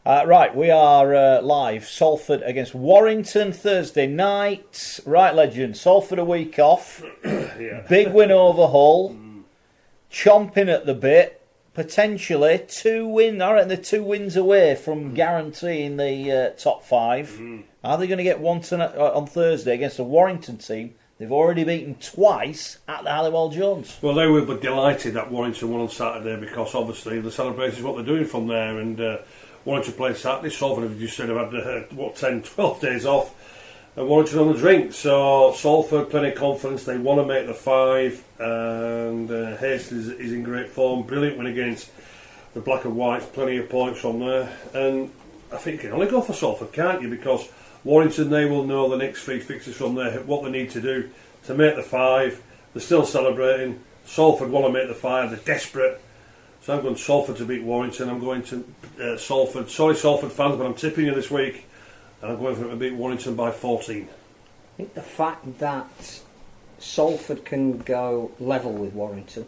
Right, we are live. Salford against Warrington Thursday night. Right, legend. Salford a week off. Big win over Hull. Chomping at the bit. Potentially 2 wins. I reckon they're 2 wins away from guaranteeing the top 5. Are they going to get one on Thursday against a Warrington team? They've already beaten twice at the Halliwell Jones. Well, they were delighted that Warrington won on Saturday because obviously the celebration is what they're doing from there. And Warrington played Saturday. Salford, as you said, have had 10, 12 days off. And Warrington on the drink. So Salford, plenty of confidence. They want to make the 5. And Hastings is in great form. Brilliant win against the Black and Whites. Plenty of points from there. And I think you can only go for Salford, can't you? Because Warrington, they will know the next 3 fixtures from there, what they need to do to make the 5. They're still celebrating. Salford want to make the 5. They're desperate. So I'm going Salford to beat Warrington. I'm going to Salford. Sorry, Salford fans, but I'm tipping you this week. And I'm going for them to beat Warrington by 14. I think the fact that Salford can go level with Warrington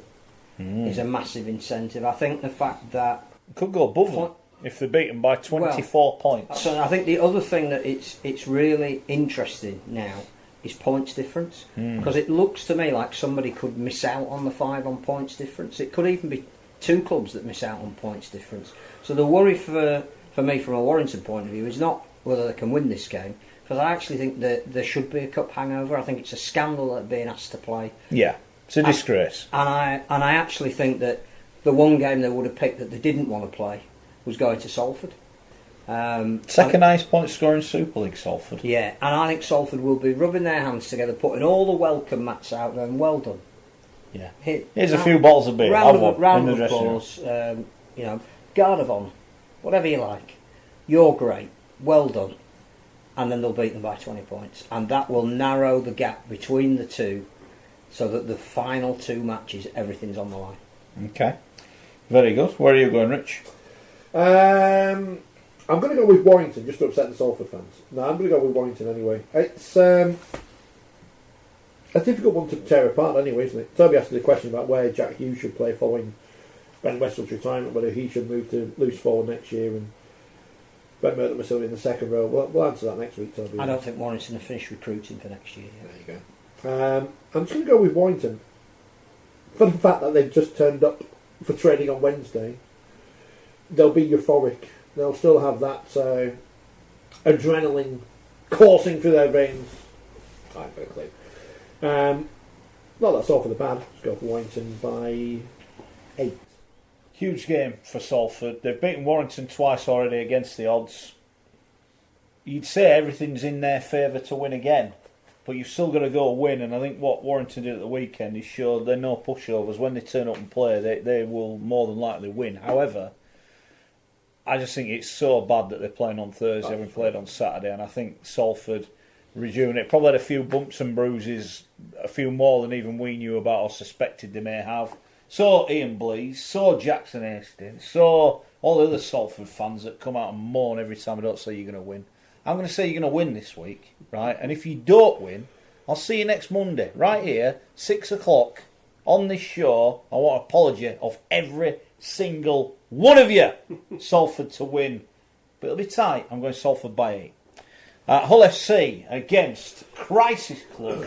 is a massive incentive. I think the fact that... Could go above them if they're beaten by 24 points. So I think the other thing that it's really interesting now is points difference. Because it looks to me like somebody could miss out on the 5 on points difference. It could even be 2 clubs that miss out on points difference. So the worry for me from a Warrington point of view is not whether they can win this game, because I actually think that there should be a cup hangover. I think it's a scandal that being asked to play. Yeah, it's a disgrace. And I actually think that the one game they would have picked that they didn't want to play was going to Salford. Second highest point scoring Super League, Salford. Yeah, and I think Salford will be rubbing their hands together, putting all the welcome mats out there, and well done. Yeah. Here's a few bottles of beer. Round of applause. Guard of honour, whatever you like. You're great. Well done. And then they'll beat them by 20 points. And that will narrow the gap between the two so that the final 2 matches, everything's on the line. Okay. Very good. Where are you going, Rich? I'm going to go with Warrington, just to upset the Salford fans. No, I'm going to go with Warrington anyway. It's a difficult one to tear apart anyway, isn't it? Toby asked the question about where Jack Hughes should play following Ben Westwood's retirement, whether he should move to loose forward next year and Ben Merton was still in the second row. We'll answer that next week, Toby. I don't think Warrington have finished recruiting for next year. There you go. I'm just going to go with Warrington for the fact that they've just turned up for training on Wednesday. They'll be euphoric. They'll still have that adrenaline coursing through their veins. Not that's all for the bad. Let's go for Warrington by 8. Huge game for Salford. They've beaten Warrington twice already against the odds. You'd say everything's in their favour to win again, but you've still got to go win. And I think what Warrington did at the weekend is show they're no pushovers. When they turn up and play, they will more than likely win. However, I just think it's so bad that they're playing on Thursday, having played on Saturday, and I think Salford rejuvenate. Probably had a few bumps and bruises, a few more than even we knew about or suspected they may have. So Ian Blease, so Jackson Hastings, so all the other Salford fans that come out and moan every time I don't say you're going to win. I'm going to say you're going to win this week, right? And if you don't win, I'll see you next Monday, right here, 6 o'clock, on this show. I want an apology of every single one of you. Salford to win. But it'll be tight. I'm going Salford by 8. Hull FC against Crisis Club,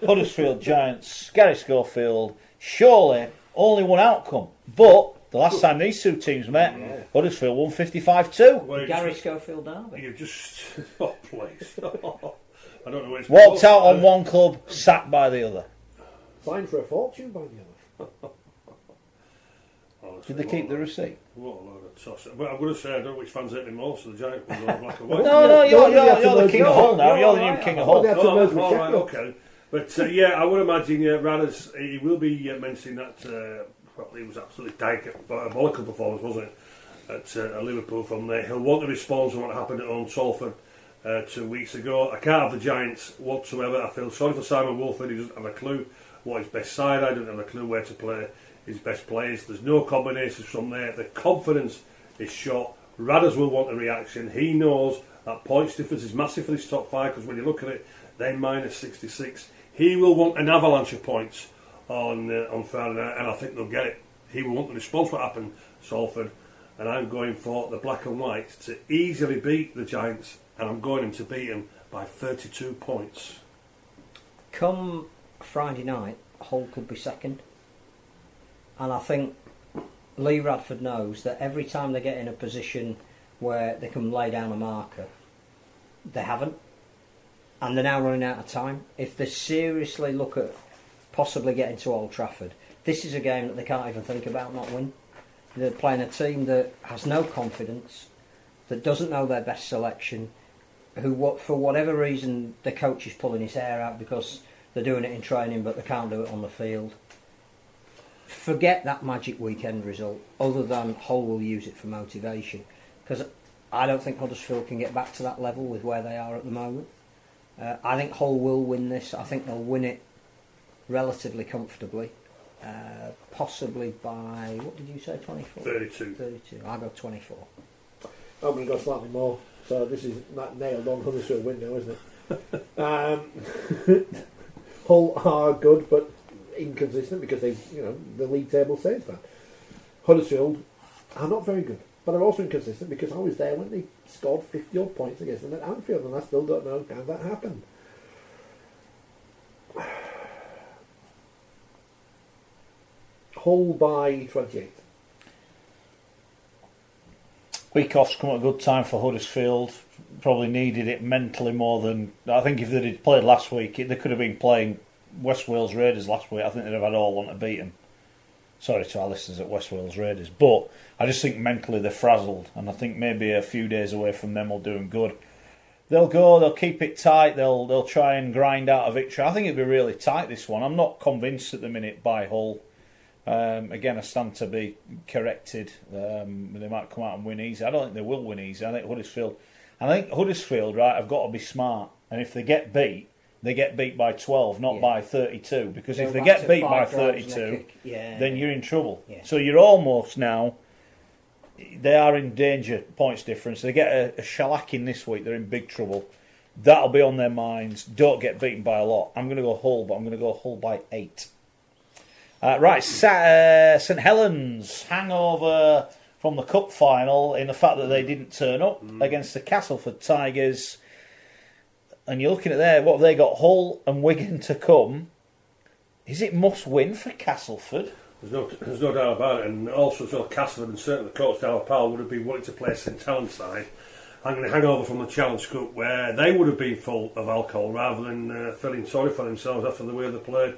Huddersfield Giants, Gary Schofield. Surely only one outcome. But the last time these 2 teams met, Huddersfield won 55-2. Gary Schofield derby. You just... Oh, please. I don't know where it's... Walked out on one club, sacked by the other. Signed for a fortune by the other. Did they keep the receipt? What a load of toss. But I'm going to say, I don't know which fans hate me most, the Giants ones or Black and White. No, you're the king of Hull now. You're the new king of Hull. All right, okay. But I would imagine Radders, he will be mentioning that he was absolutely diabolical performance, wasn't it, at Liverpool from there. He'll want to respond to what happened at Old Salford 2 weeks ago. I can't have the Giants whatsoever. I feel sorry for Simon Wolford. He doesn't have a clue what his best side. I don't have a clue where to play his best players. There's no combinations from there. The confidence is shot. Radders will want a reaction. He knows that points difference is massive for this top 5, because when you look at it, they're minus 66. He will want an avalanche of points on Friday night, and I think they'll get it. He will want the response what happened, Salford, and I'm going for the Black and Whites to easily beat the Giants, and I'm going to beat them by 32 points. Come Friday night, Hull could be second. And I think Lee Radford knows that every time they get in a position where they can lay down a marker, they haven't. And they're now running out of time. If they seriously look at possibly getting to Old Trafford, this is a game that they can't even think about not winning. They're playing a team that has no confidence, that doesn't know their best selection, who, for whatever reason, the coach is pulling his hair out because they're doing it in training but they can't do it on the field. Forget that magic weekend result, other than Hull will use it for motivation, because I don't think Huddersfield can get back to that level with where they are at the moment. I think Hull will win this. I think they'll win it relatively comfortably, possibly by, what did you say, 24? 32. I'll go 24. I'm going to go slightly more. So this is that nailed on Huddersfield win now, isn't it? Hull are good, but inconsistent because they, the league table says that. Huddersfield are not very good, but they're also inconsistent because I was there when they scored 50 odd points against them at Anfield, and I still don't know how that happened. Hull by 28. Week off's come at a good time for Huddersfield. Probably needed it mentally more than... I think if they'd played last week, they could have been playing West Wales Raiders last week. I think they'd have had all on to beat them. Sorry to our listeners at West Wales Raiders. But I just think mentally they're frazzled. And I think maybe a few days away from them will do them good. They'll go, they'll keep it tight, they'll try and grind out a victory. I think it'll be really tight, this one. I'm not convinced at the minute by Hull. Again, I stand to be corrected. They might come out and win easy. I don't think they will win easy. I think Huddersfield, right, have got to be smart. And if they get beat by 12, not by 32. Because if they get beat by 32, then you're in trouble. Yeah. So you're almost now... They are in danger, points difference. They get a shellacking this week, they're in big trouble. That'll be on their minds. Don't get beaten by a lot. I'm going to go Hull, but I'm going to go Hull by 8. Right, St Helens hangover from the cup final in the fact that they didn't turn up against the Castleford Tigers. And you're looking at there, what have they got? Hull and Wigan to come. Is it must win for Castleford? There's no doubt about it, and also so Castleford and certainly the coach Darrell Powell would have been wanting to play St Helens side. I'm going to hang over from the Challenge Cup where they would have been full of alcohol rather than feeling sorry for themselves after the way they played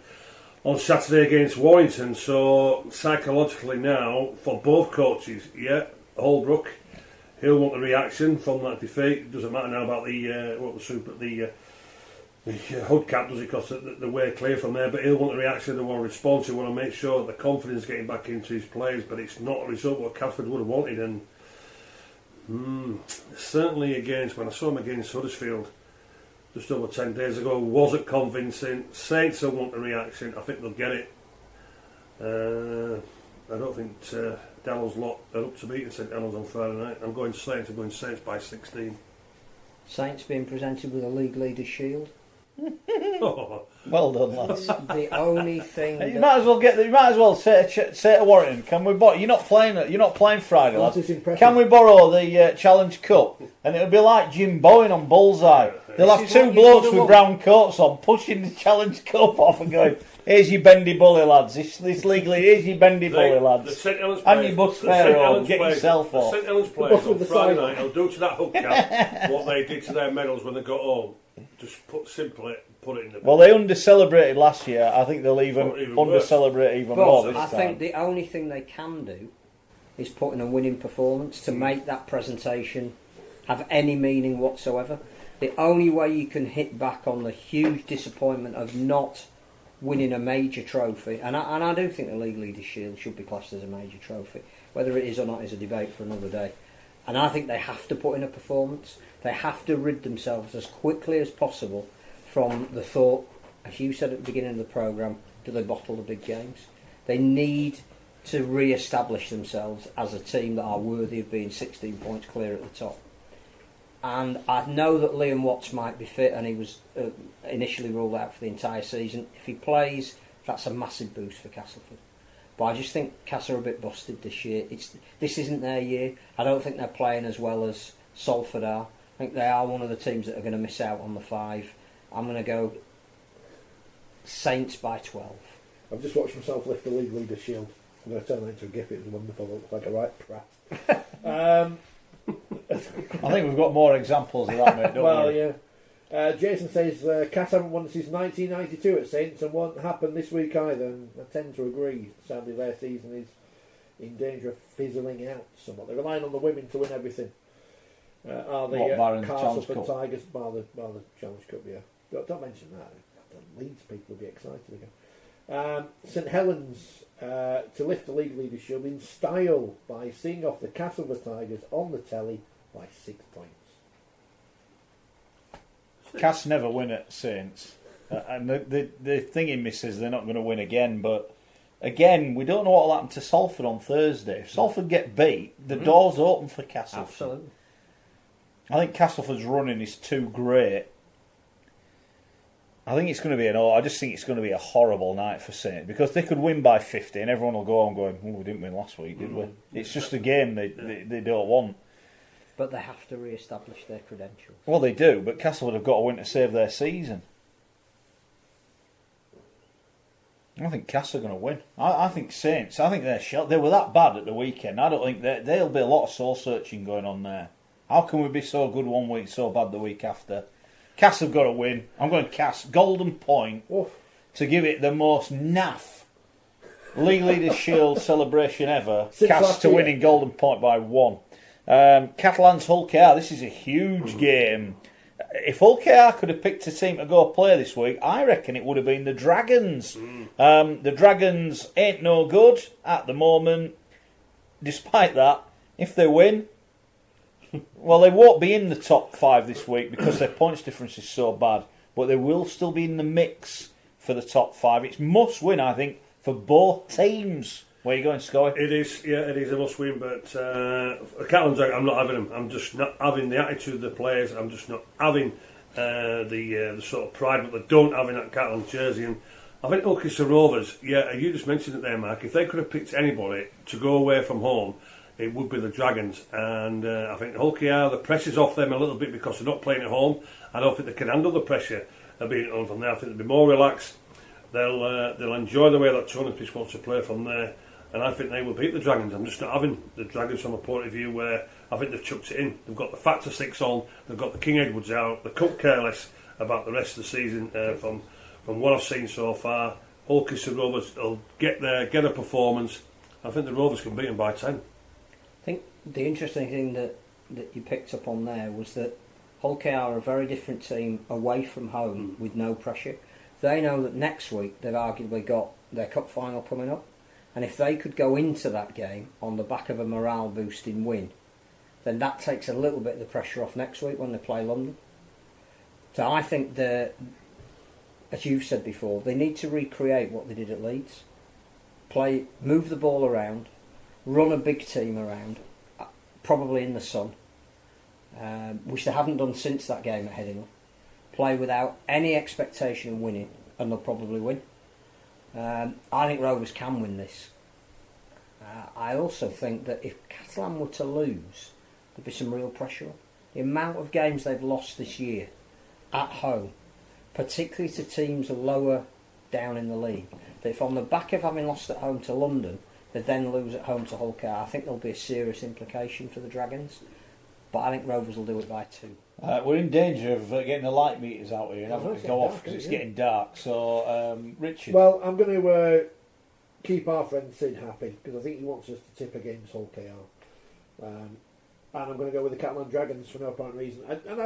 on Saturday against Warrington. So psychologically now for both coaches, Holbrook, he'll want the reaction from that defeat. It doesn't matter now about the Hood cap, does it, because the way clear from there, but he'll want the reaction, they want to respond to, want to make sure that the confidence is getting back into his players, but it's not a result what Castleford would have wanted. And certainly when I saw him against Huddersfield just over 10 days ago, wasn't convincing. Saints will want the reaction. I think they'll get it. I don't think Dallow's lot are up to beating St Helens on Friday night. I'm going Saints by 16. Saints being presented with a league leaders shield. Well done, lads. The only thing you might as well say to Warrington, can we borrow? You're not playing Friday, lads. Can we borrow the Challenge Cup? And it'll be like Jim Bowen on Bullseye. They'll have two blokes with brown coats on pushing the Challenge Cup off and going, here's your bendy bully, lads. This legally, here's your bendy bully, lads. And your bus fare home, get yourself off. The St Helens players on Friday night will do to that hook cap what they did to their medals when they got home. Just put it in the... Well, they under-celebrated last year. I think they'll even under-celebrate even more this time. I think the only thing they can do is put in a winning performance to make that presentation have any meaning whatsoever. The only way you can hit back on the huge disappointment of not winning a major trophy, and I do think the League Leaders Shield should be classed as a major trophy. Whether it is or not is a debate for another day. And I think they have to put in a performance. They have to rid themselves as quickly as possible from the thought, as you said at the beginning of the programme, do they bottle the big games? They need to re-establish themselves as a team that are worthy of being 16 points clear at the top. And I know that Liam Watts might be fit, and he was initially ruled out for the entire season. If he plays, that's a massive boost for Castleford. But I just think Cass are a bit busted this year. This isn't their year. I don't think they're playing as well as Salford are. I think they are one of the teams that are going to miss out on the 5. I'm going to go Saints by 12. I've just watched myself lift the League Leaders Shield. I'm going to turn that into a GIF. It was wonderful. It looks like a right prat. I think we've got more examples of that, mate, don't Well, we? yeah. Jason says Cass haven't won since 1992 at Saints and won't happen this week either. And I tend to agree. Sadly, their season is in danger of fizzling out somewhat. They're relying on the women to win everything. Are the Castleford Tigers, bar the Challenge Cup, yeah. Don't mention that. The Leeds people will be excited again. St Helens to lift the League Leaders Shield in style by seeing off the Castleford Tigers on the telly by 6 points. Cass never win at Saints. And the thing in me says they're not going to win again, but again, we don't know what will happen to Salford on Thursday. If Salford get beat, the door's open for Castleford. Absolutely. I think Castleford's running is too great. I think it's going to be I just think it's going to be a horrible night for Saints because they could win by 50 and everyone will go home going, "Oh, we didn't win last week, did we?" It's just a game they don't want. But they have to re-establish their credentials. Well, they do, but Castleford have got to win to save their season. I think Castle are going to win. I think Saints. I think they were that bad at the weekend. I don't think there'll be a lot of soul searching going on there. How can we be so good one week, so bad the week after? Cass have got to win. I'm going Cass. Golden point to give it the most naff League Leaders Shield celebration ever. Cass to winning Golden point by 1. Catalans Hull KR. This is a huge game. If Hull KR could have picked a team to go play this week, I reckon it would have been the Dragons. The Dragons ain't no good at the moment. Despite that, if they win, well, they won't be in the top 5 this week because their points difference is so bad. But they will still be in the mix for the top 5. It's must win, I think, for both teams. Where are you going, Scully? It is a must win, but Catalans, I'm not having them. I'm just not having the attitude of the players. I'm just not having the sort of pride that they don't have in that Catalan jersey. And I think Ulster Rovers, you just mentioned it there, Mark. If they could have picked anybody to go away from home, it would be the Dragons. And I think Hull KR, the pressure's off them a little bit because they're not playing at home. I don't think they can handle the pressure of being at home from there. I think they'll be more relaxed. They'll enjoy the way that Tony wants to play from there. And I think they will beat the Dragons. I'm just not having the Dragons from a point of view where I think they've chucked it in. They've got the Factor 6 on, they've got the King Edwards out, they couldn't care less about the rest of the season from what I've seen so far. Ulster Rovers will get a performance. I think the Rovers can beat them by 10. I think the interesting thing that you picked up on there was that Hull KR are a very different team away from home with no pressure. They know that next week they've arguably got their cup final coming up. And if they could go into that game on the back of a morale boosting win, then that takes a little bit of the pressure off next week when they play London. So I think as you've said before, they need to recreate what they did at Leeds. Move the ball around, run a big team around, probably in the sun, which they haven't done since that game at Headingley. Play without any expectation of winning, and they'll probably win. I think Rovers can win this. I also think that if Catalan were to lose, there'd be some real pressure on. The amount of games they've lost this year at home, particularly to teams lower down in the league, that if on the back of having lost at home to London, they then lose at home to Hull KR, I think there'll be a serious implication for the Dragons. But I think Rovers will do it by 2. We're in danger of getting the light meters out here and having to go off because it's getting dark. So, Richard. Well, I'm going to keep our friend Sid happy because I think he wants us to tip against Hull KR. And I'm going to go with the Catalan Dragons for no apparent reason. And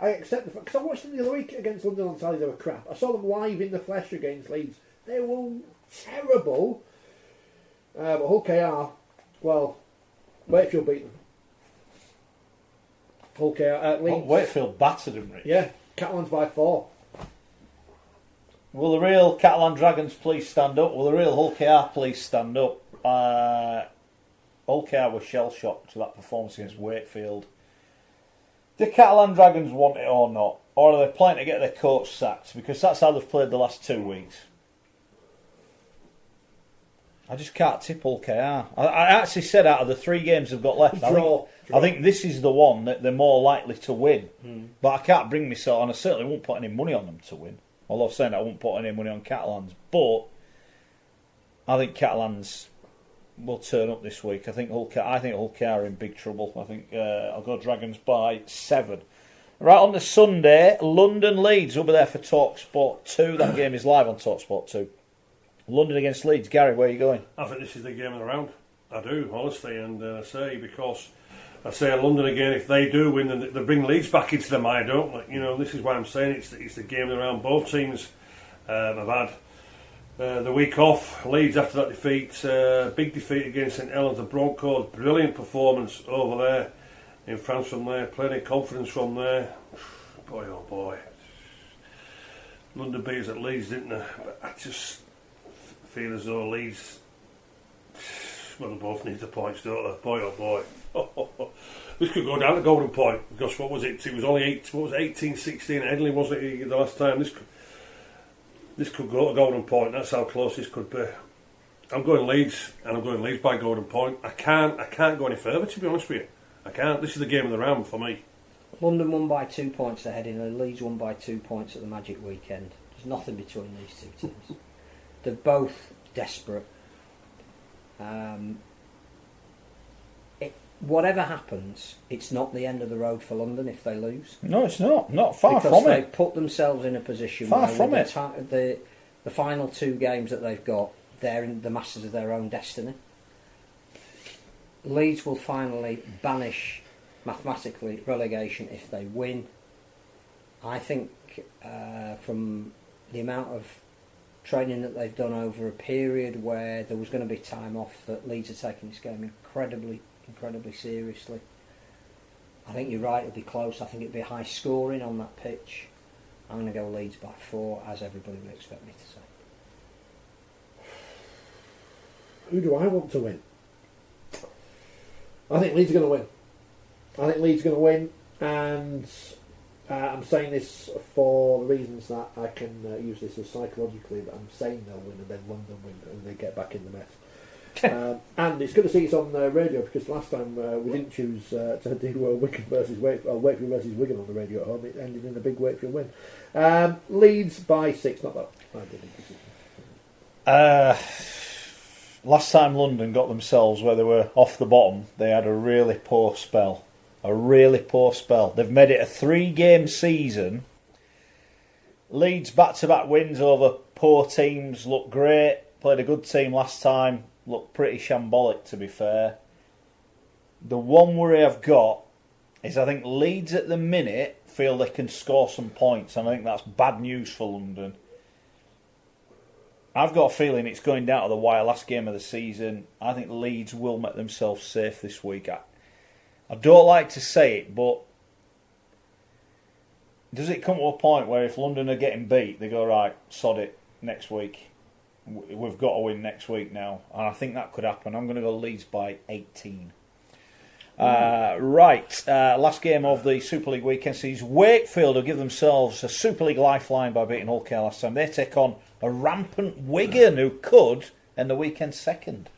I accept the fact, because I watched them the other week against London on Saturday, they were crap. I saw them live in the flesh against Leeds. They were terrible. But Hull KR, well, Wakefield beat them. Hull KR, Leeds. Wakefield battered them, Rich. Yeah, Catalans by 4. Will the real Catalan Dragons please stand up? Will the real Hull KR please stand up? Hull KR were shell-shocked to that performance against Wakefield. Do Catalan Dragons want it or not? Or are they planning to get their coach sacked? Because that's how they've played the last 2 weeks. I just can't tip Hull KR. I actually said out of the 3 games they've got left, Draw. I think this is the one that they're more likely to win. But I can't bring myself, and I certainly won't put any money on them to win. Although saying I won't put any money on Catalans, but I think Catalans will turn up this week. I think Hull KR are in big trouble. I think I'll go Dragons by 7. Right, on the Sunday, London Leeds will be there for TalkSport 2. That game is live on TalkSport 2. London against Leeds. Gary, where are you going? I think this is the game of the round. I do, honestly, and I say London again. If they do win, then they bring Leeds back into the mire, don't they? You know, this is why I'm saying it's the game of the round. Both teams have had the week off. Leeds after that defeat, big defeat against St Helens, the Broncos, brilliant performance over there in France from there, plenty of confidence from there. Boy, oh boy. London beat us at Leeds, didn't they? But I just feel as though Leeds, well, they both need the points, don't they? Boy, oh boy. This could go down to golden point, because what was it? It was only 18-16 at Headley, wasn't it, the last time? This could go to golden point. That's how close this could be. I'm going Leeds, and I'm going Leeds by golden point. I can't go any further, to be honest with you. I can't. This is the game of the round for me. London won by 2 points ahead, and Leeds won by 2 points at the Magic Weekend. There's nothing between these two teams. They're both desperate. Whatever happens, it's not the end of the road for London if they lose. No, it's not. Not far because from they it. put themselves in a position Far where from with it. The final 2 games that they've got, they're in the masters of their own destiny. Leeds will finally banish mathematically relegation if they win. I think from the amount of training that they've done over a period where there was going to be time off, that Leeds are taking this game incredibly seriously. I think you're right, it'll be close. I think it'll be high scoring on that pitch. I'm going to go Leeds by 4, as everybody would expect me to say. Who do I want to win? I think Leeds are going to win. And I'm saying this for the reasons that I can use this as psychologically, that I'm saying they'll win and then London win and they get back in the mess. And it's good to see it's on radio, because last time we didn't choose to do Wakefield versus Wigan on the radio at home. It ended in a big Wakefield win. Leeds by 6, not that I didn't decision. Last time London got themselves where they were off the bottom, they had a really poor spell. They've made it a 3-game season. Leeds back-to-back wins over poor teams, look great. Played a good team last time, looked pretty shambolic, to be fair. The one worry I've got is I think Leeds at the minute feel they can score some points, and I think that's bad news for London. I've got a feeling it's going down to the wire, last game of the season. I think Leeds will make themselves safe this week. I don't like to say it, but does it come to a point where if London are getting beat, they go, right, sod it, next week. We've got to win next week now. And I think that could happen. I'm going to go Leeds by 18. Last game of the Super League weekend sees Wakefield will give themselves a Super League lifeline by beating Hull KR last time. They take on a rampant Wigan who could end the weekend second.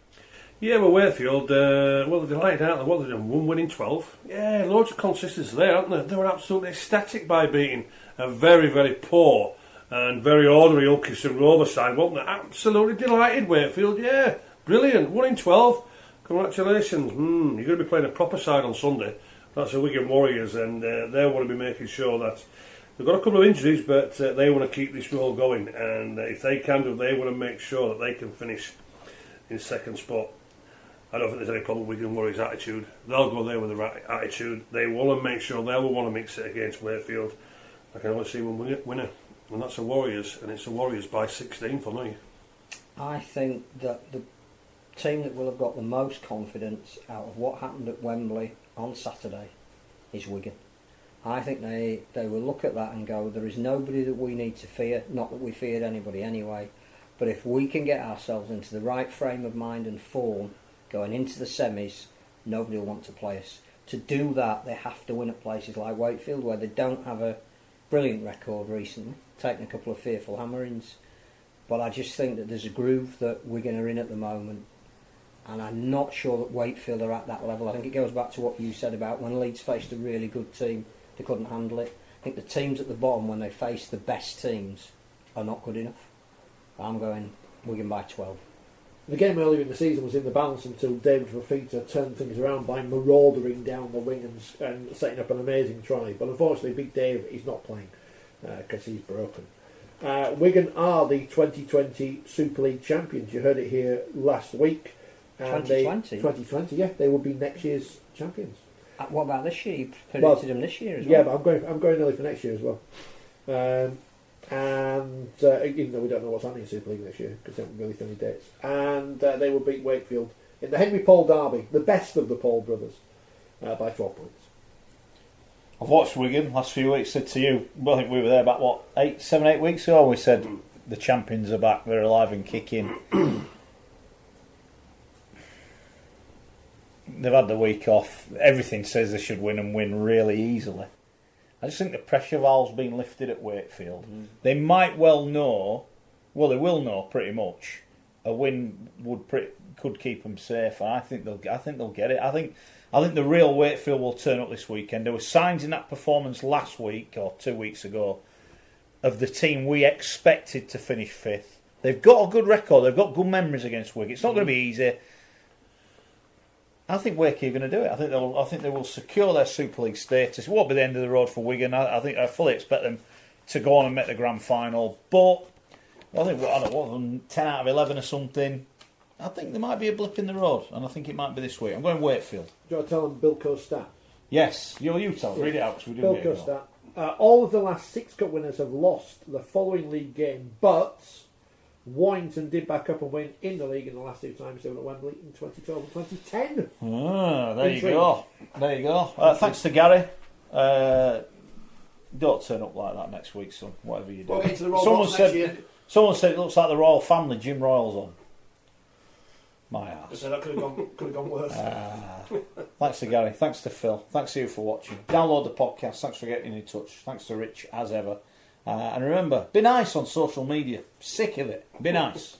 Yeah, well, Wakefield, they're delighted out. What, they've done 1 win in 12. Yeah, loads of consistency there, aren't they? They were absolutely ecstatic by beating a very, very poor and very ordinary Ilkeston Rover side, weren't they? Absolutely delighted, Wakefield, yeah. Brilliant, 1 in 12. Congratulations. You're going to be playing a proper side on Sunday. That's the Wigan Warriors, and they want to be making sure that they've got a couple of injuries, but they want to keep this roll going. And if they can do, they want to make sure that they can finish in second spot. I don't think there's any problem with Wigan Warriors' attitude. They'll go there with the right attitude. They want to make sure they will want to mix it against Wakefield. I can only see one winner, and that's the Warriors, and it's the Warriors by 16 for me. I think that the team that will have got the most confidence out of what happened at Wembley on Saturday is Wigan. I think they will look at that and go, there is nobody that we need to fear, not that we feared anybody anyway, but if we can get ourselves into the right frame of mind and form going into the semis, nobody will want to play us. To do that, they have to win at places like Wakefield, where they don't have a brilliant record recently, taking a couple of fearful hammerings. But I just think that there's a groove that Wigan are in at the moment, and I'm not sure that Wakefield are at that level. I think it goes back to what you said about when Leeds faced a really good team, they couldn't handle it. I think the teams at the bottom, when they face the best teams, are not good enough. I'm going Wigan by 12. The game earlier in the season was in the balance until David Fafita turned things around by maraudering down the wing and setting up an amazing try. But unfortunately, Big Dave is not playing because he's broken. Wigan are the 2020 Super League champions. You heard it here last week. 2020? 2020, yeah. They will be next year's champions. What about this year? You predicted them this year as well. Yeah, but I'm going early for next year as well. And even though we don't know what's happening in Super League next year because they haven't released any dates, and they will beat Wakefield in the Henry Paul derby, the best of the Paul brothers, by 12 points. I've watched Wigan last few weeks. Said to you, well, I think we were there about 7-8 weeks ago. We said the champions are back, they're alive and kicking. They've had the week off. Everything says they should win and win really easily. I just think the pressure valve's been lifted at Wakefield. They might well know, well, they will know pretty much. A win could keep them safe. I think they'll get it. I think the real Wakefield will turn up this weekend. There were signs in that performance last week or 2 weeks ago of the team we expected to finish fifth. They've got a good record. They've got good memories against Wigan. It's not going to be easy. I think Wakey are going to do it. I think they will secure their Super League status. It won't be the end of the road for Wigan. I fully expect them to go on and make the grand final. But I think 10 out of 11 or something. I think there might be a blip in the road, and I think it might be this week. I'm going Wakefield. Do you want to tell them Bilko's stat? Yes, you tell them. Read it out because we didn't get it. Bilko's stat. All of the last 6 cup winners have lost the following league game, but Warrington did back up and win in the league in the last 2 times they were at Wembley in 2012 and 2010. There you go. There you go. Thanks to Gary. Don't turn up like that next week, son. Whatever you do. We'll get to the Royal Someone said it looks like the Royal Family. Jim Royal's on. My ass. So that could have gone worse. Thanks to Gary. Thanks to Phil. Thanks to you for watching. Download the podcast. Thanks for getting in touch. Thanks to Rich as ever. And remember, be nice on social media. Sick of it. Be nice.